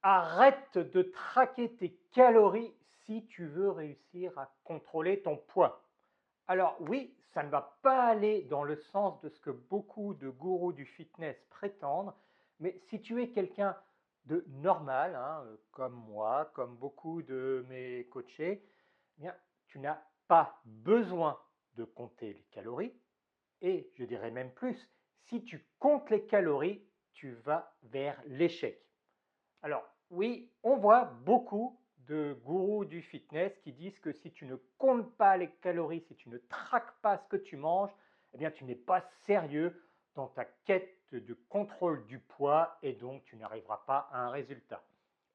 Arrête de traquer tes calories si tu veux réussir à contrôler ton poids. Alors oui, ça ne va pas aller dans le sens de ce que beaucoup de gourous du fitness prétendent, mais si tu es quelqu'un de normal, hein, comme moi, comme beaucoup de mes coachés, eh bien, tu n'as pas besoin de compter les calories. Et je dirais même plus, si tu comptes les calories, tu vas vers l'échec. Alors oui, on voit beaucoup de gourous du fitness qui disent que si tu ne comptes pas les calories, si tu ne traques pas ce que tu manges, eh bien tu n'es pas sérieux dans ta quête de contrôle du poids et donc tu n'arriveras pas à un résultat.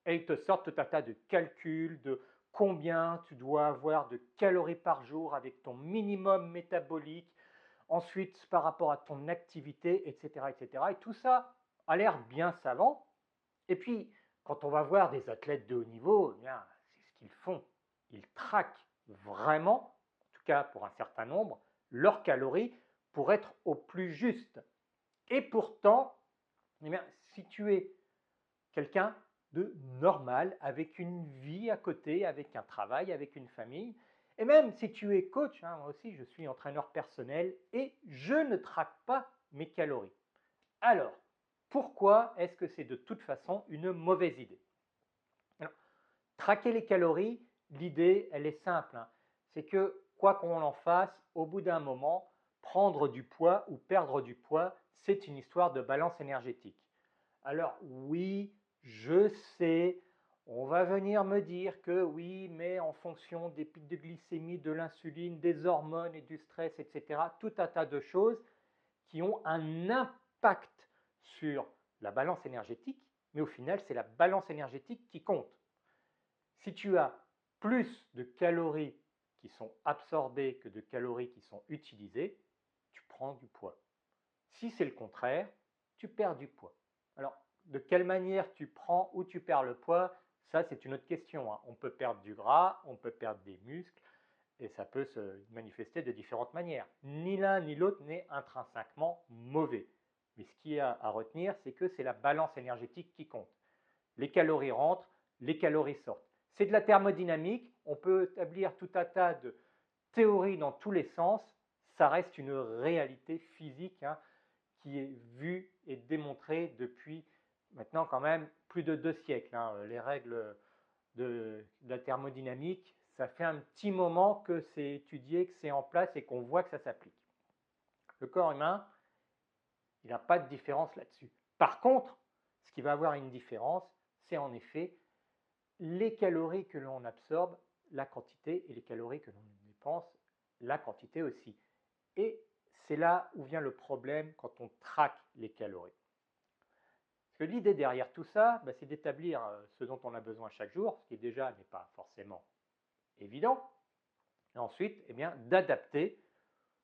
Et ils te sortent tout un tas de calculs de combien tu dois avoir de calories par jour avec ton minimum métabolique, ensuite par rapport à ton activité, etc. etc. Et tout ça a l'air bien savant. Et puis, quand on va voir des athlètes de haut niveau, eh bien, c'est ce qu'ils font. Ils traquent vraiment, en tout cas pour un certain nombre, leurs calories pour être au plus juste. Et pourtant, eh bien, si tu es quelqu'un de normal, avec une vie à côté, avec un travail, avec une famille, et même si tu es coach, hein, moi aussi je suis entraîneur personnel et je ne traque pas mes calories. Alors, pourquoi est-ce que c'est de toute façon une mauvaise idée? Alors, traquer les calories, l'idée, elle est simple, hein. C'est que quoi qu'on en fasse, au bout d'un moment, prendre du poids ou perdre du poids, c'est une histoire de balance énergétique. Alors oui, je sais, on va venir me dire que oui, mais en fonction des pics de glycémie, de l'insuline, des hormones et du stress, etc., tout un tas de choses qui ont un impact sur la balance énergétique, mais au final, c'est la balance énergétique qui compte. Si tu as plus de calories qui sont absorbées que de calories qui sont utilisées, tu prends du poids. Si c'est le contraire, tu perds du poids. Alors, de quelle manière tu prends ou tu perds le poids, ça c'est une autre question, hein. On peut perdre du gras, on peut perdre des muscles, et ça peut se manifester de différentes manières. Ni l'un ni l'autre n'est intrinsèquement mauvais. Mais ce qu'il y a à retenir, c'est que c'est la balance énergétique qui compte. Les calories rentrent, les calories sortent. C'est de la thermodynamique, on peut établir tout un tas de théories dans tous les sens, ça reste une réalité physique, hein, qui est vue et démontrée depuis maintenant quand même plus de 2 siècles, hein. Les règles de la thermodynamique, ça fait un petit moment que c'est étudié, que c'est en place et qu'on voit que ça s'applique. Le corps humain, il n'a pas de différence là-dessus. Par contre, ce qui va avoir une différence, c'est en effet les calories que l'on absorbe, la quantité, et les calories que l'on dépense, la quantité aussi. Et c'est là où vient le problème quand on traque les calories. Parce que l'idée derrière tout ça, c'est d'établir ce dont on a besoin chaque jour, ce qui déjà n'est pas forcément évident, et ensuite d'adapter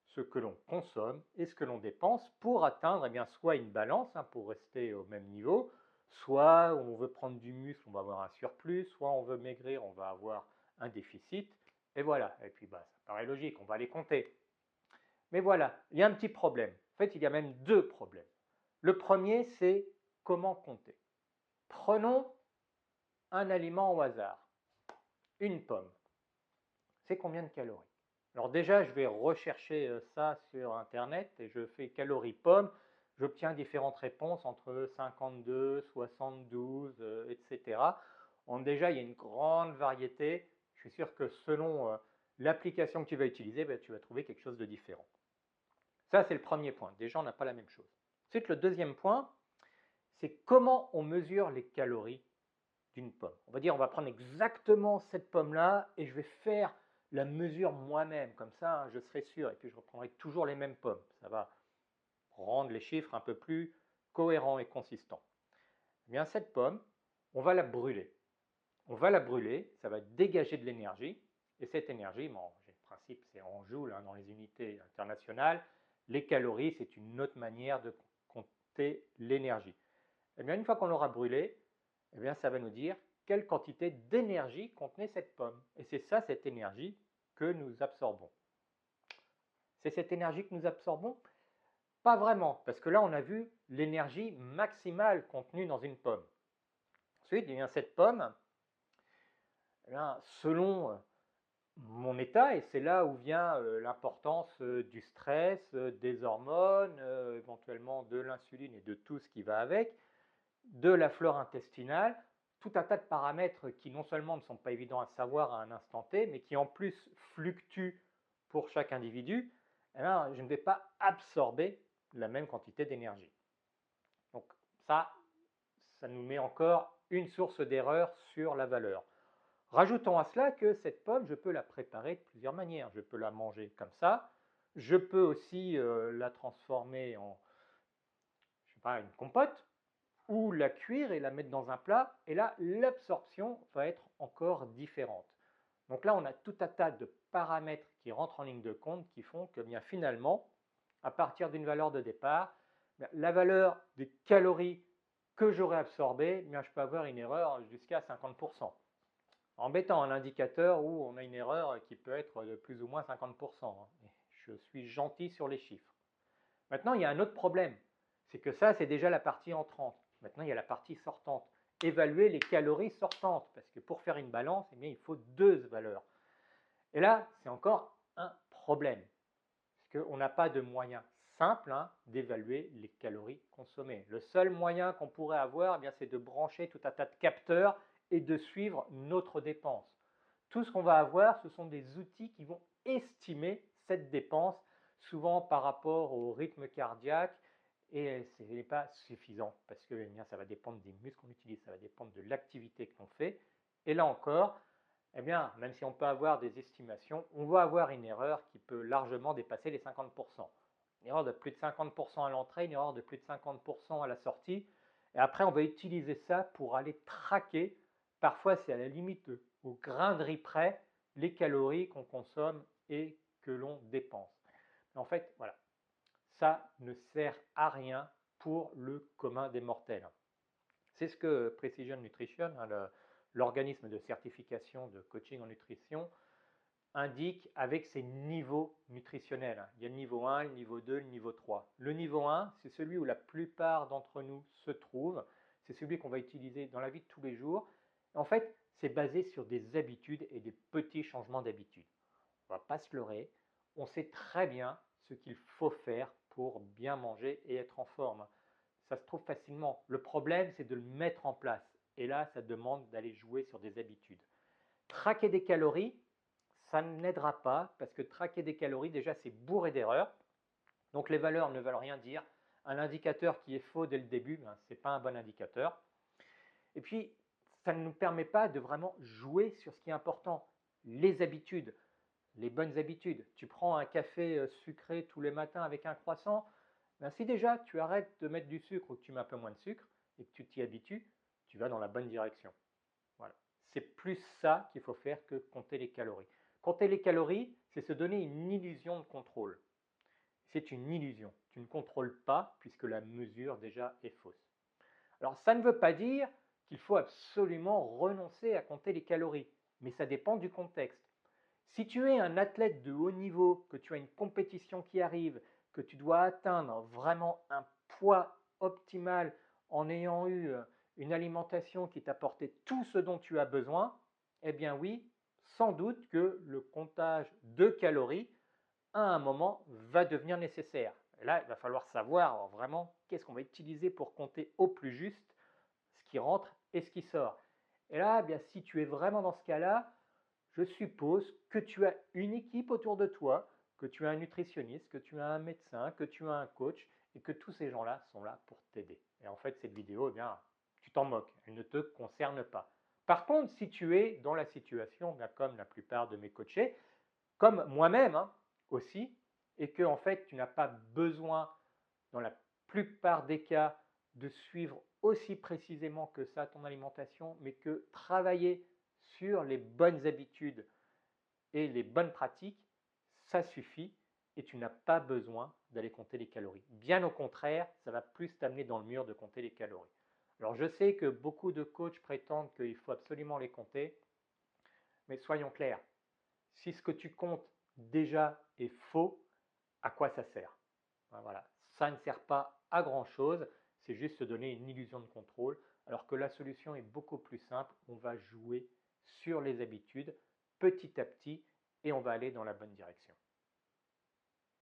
ce que l'on consomme et ce que l'on dépense pour atteindre soit une balance, hein, pour rester au même niveau, soit on veut prendre du muscle, on va avoir un surplus, soit on veut maigrir, on va avoir un déficit, et voilà. Et puis ça paraît logique, on va les compter. Mais voilà, il y a un petit problème. En fait, il y a même deux problèmes. Le premier, c'est comment compter. Prenons un aliment au hasard, une pomme. C'est combien de calories? Alors déjà, je vais rechercher ça sur Internet et je fais calories pomme. J'obtiens différentes réponses entre 52, 72, etc. Donc déjà, il y a une grande variété. Je suis sûr que selon l'application que tu vas utiliser, tu vas trouver quelque chose de différent. Ça, c'est le premier point. Déjà, on n'a pas la même chose. Ensuite, le deuxième point, c'est comment on mesure les calories d'une pomme. On va dire, on va prendre exactement cette pomme-là et je vais faire la mesure moi-même. Comme ça, hein, je serai sûr. Et puis, je reprendrai toujours les mêmes pommes. Ça va rendre les chiffres un peu plus cohérents et consistants. Eh bien, cette pomme, on va la brûler. On va la brûler, ça va dégager de l'énergie. Et cette énergie, le principe, c'est en joules, hein, dans les unités internationales. Les calories, c'est une autre manière de compter l'énergie. Eh bien, une fois qu'on l'aura brûlée, ça va nous dire quelle quantité d'énergie contenait cette pomme. Et c'est ça, cette énergie que nous absorbons. C'est cette énergie que nous absorbons? Pas vraiment, parce que là, on a vu l'énergie maximale contenue dans une pomme. Ensuite, il y a cette pomme, eh bien, selon mon état, et c'est là où vient l'importance du stress, des hormones, éventuellement de l'insuline et de tout ce qui va avec, de la flore intestinale, tout un tas de paramètres qui non seulement ne sont pas évidents à savoir à un instant T, mais qui en plus fluctuent pour chaque individu, eh bien, je ne vais pas absorber la même quantité d'énergie. Donc ça nous met encore une source d'erreur sur la valeur. Rajoutons à cela que cette pomme, je peux la préparer de plusieurs manières. Je peux la manger comme ça. Je peux aussi la transformer en, je sais pas, une compote, ou la cuire et la mettre dans un plat. Et là, l'absorption va être encore différente. Donc là, on a tout un tas de paramètres qui rentrent en ligne de compte qui font que bien finalement, à partir d'une valeur de départ, la valeur des calories que j'aurais absorbées, bien, je peux avoir une erreur jusqu'à 50%. En mettant un indicateur où on a une erreur qui peut être de plus ou moins 50%. Je suis gentil sur les chiffres. Maintenant, il y a un autre problème. C'est que ça, c'est déjà la partie entrante. Maintenant, il y a la partie sortante. Évaluer les calories sortantes. Parce que pour faire une balance, eh bien, il faut deux valeurs. Et là, c'est encore un problème. Parce qu'on n'a pas de moyen simple d'évaluer les calories consommées. Le seul moyen qu'on pourrait avoir, eh bien, c'est de brancher tout un tas de capteurs et de suivre notre dépense. Tout ce qu'on va avoir, ce sont des outils qui vont estimer cette dépense, souvent par rapport au rythme cardiaque, et ce n'est pas suffisant parce que eh bien, ça va dépendre des muscles qu'on utilise, ça va dépendre de l'activité qu'on fait. Et là encore, eh bien, même si on peut avoir des estimations, on va avoir une erreur qui peut largement dépasser les 50%. Une erreur de plus de 50% à l'entrée, une erreur de plus de 50% à la sortie. Et après, on va utiliser ça pour aller traquer. Parfois, c'est à la limite au grain de riz près les calories qu'on consomme et que l'on dépense. Mais en fait, voilà, ça ne sert à rien pour le commun des mortels. C'est ce que Precision Nutrition, l'organisme de certification de coaching en nutrition, indique avec ses niveaux nutritionnels. Il y a le niveau 1, le niveau 2, le niveau 3. Le niveau 1, c'est celui où la plupart d'entre nous se trouvent. C'est celui qu'on va utiliser dans la vie de tous les jours. En fait, c'est basé sur des habitudes et des petits changements d'habitude. On ne va pas se leurrer. On sait très bien ce qu'il faut faire pour bien manger et être en forme. Ça se trouve facilement. Le problème, c'est de le mettre en place. Et là, ça demande d'aller jouer sur des habitudes. Traquer des calories, ça n'aidera pas parce que traquer des calories, déjà, c'est bourré d'erreurs. Donc les valeurs ne veulent rien dire. Un indicateur qui est faux dès le début, ben, ce n'est pas un bon indicateur. Et puis, ça ne nous permet pas de vraiment jouer sur ce qui est important, les habitudes, les bonnes habitudes. Tu prends un café sucré tous les matins avec un croissant, ben si déjà tu arrêtes de mettre du sucre ou que tu mets un peu moins de sucre et que tu t'y habitues, tu vas dans la bonne direction. Voilà. C'est plus ça qu'il faut faire que compter les calories. Compter les calories, c'est se donner une illusion de contrôle. C'est une illusion. Tu ne contrôles pas puisque la mesure déjà est fausse. Alors ça ne veut pas dire qu'il faut absolument renoncer à compter les calories, mais ça dépend du contexte. Si tu es un athlète de haut niveau, que tu as une compétition qui arrive, que tu dois atteindre vraiment un poids optimal en ayant eu une alimentation qui t'apportait tout ce dont tu as besoin, eh bien oui, sans doute que le comptage de calories, à un moment, va devenir nécessaire. Et là, il va falloir savoir vraiment qu'est-ce qu'on va utiliser pour compter au plus juste ce qui rentre et ce qui sort. Et là, eh bien, si tu es vraiment dans ce cas-là, je suppose que tu as une équipe autour de toi, que tu as un nutritionniste, que tu as un médecin, que tu as un coach et que tous ces gens-là sont là pour t'aider. Et en fait, cette vidéo, eh bien, tu t'en moques, elle ne te concerne pas. Par contre, si tu es dans la situation, bien, comme la plupart de mes coachés, comme moi-même aussi, et que en fait, tu n'as pas besoin, dans la plupart des cas, de suivre aussi précisément que ça ton alimentation, mais que travailler sur les bonnes habitudes et les bonnes pratiques, ça suffit et tu n'as pas besoin d'aller compter les calories. Bien au contraire, ça va plus t'amener dans le mur de compter les calories. Alors je sais que beaucoup de coachs prétendent qu'il faut absolument les compter, mais soyons clairs, si ce que tu comptes déjà est faux, à quoi ça sert? Voilà, ça ne sert pas à grand chose, c'est juste se donner une illusion de contrôle. Alors que la solution est beaucoup plus simple, on va jouer sur les habitudes petit à petit et on va aller dans la bonne direction.